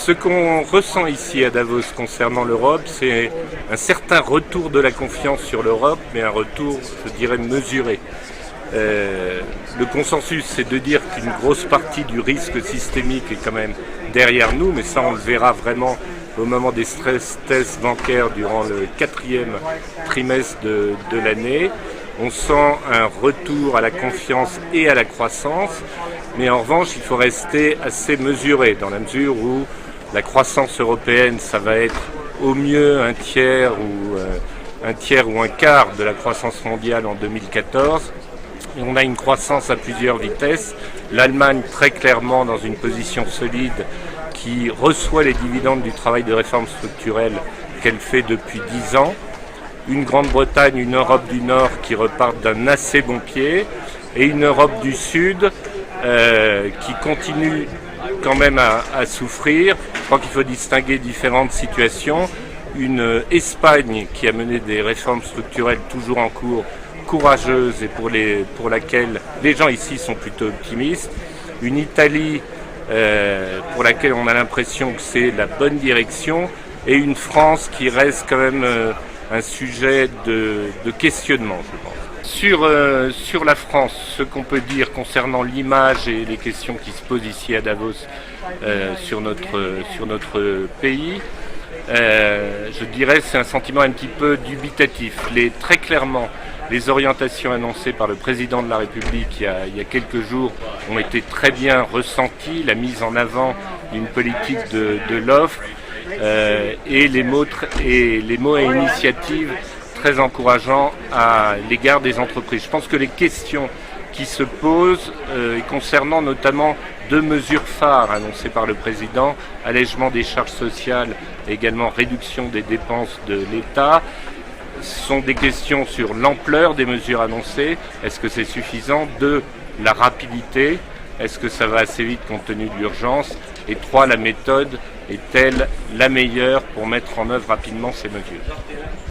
Ce qu'on ressent ici à Davos concernant l'Europe, c'est un certain retour de la confiance sur l'Europe, mais un retour, je dirais, mesuré. Le consensus, c'est de dire qu'une grosse partie du risque systémique est quand même derrière nous, mais ça on le verra vraiment au moment des stress tests bancaires durant le 4e trimestre de l'année. On sent un retour à la confiance et à la croissance, mais en revanche, il faut rester assez mesuré dans la mesure où la croissance européenne, ça va être au mieux un tiers ou un quart de la croissance mondiale en 2014. Et on a une croissance à plusieurs vitesses. L'Allemagne, très clairement, dans une position solide, qui reçoit les dividendes du travail de réforme structurelle qu'elle fait depuis 10 ans. Une Grande-Bretagne, une Europe du Nord qui repartent d'un assez bon pied. Et une Europe du Sud qui continue quand même à souffrir. Je crois qu'il faut distinguer différentes situations. Une Espagne qui a mené des réformes structurelles toujours en cours, courageuses et pour laquelle les gens ici sont plutôt optimistes. Une Italie pour laquelle on a l'impression que c'est la bonne direction. Et une France qui reste quand même un sujet de questionnement, je pense. Sur la France, ce qu'on peut dire concernant l'image et les questions qui se posent ici à Davos sur notre pays, je dirais c'est un sentiment un petit peu dubitatif. Très clairement, les orientations annoncées par le président de la République il y a quelques jours ont été très bien ressenties, la mise en avant d'une politique de l'offre et les mots et initiatives très encourageants à l'égard des entreprises. Je pense que les questions qui se posent concernant notamment 2 mesures phares annoncées par le président, allègement des charges sociales et également réduction des dépenses de l'État, sont des questions sur l'ampleur des mesures annoncées. Est-ce que c'est suffisant? 2, la rapidité. Est-ce que ça va assez vite compte tenu de l'urgence? Et 3, la méthode est-elle la meilleure pour mettre en œuvre rapidement ces mesures?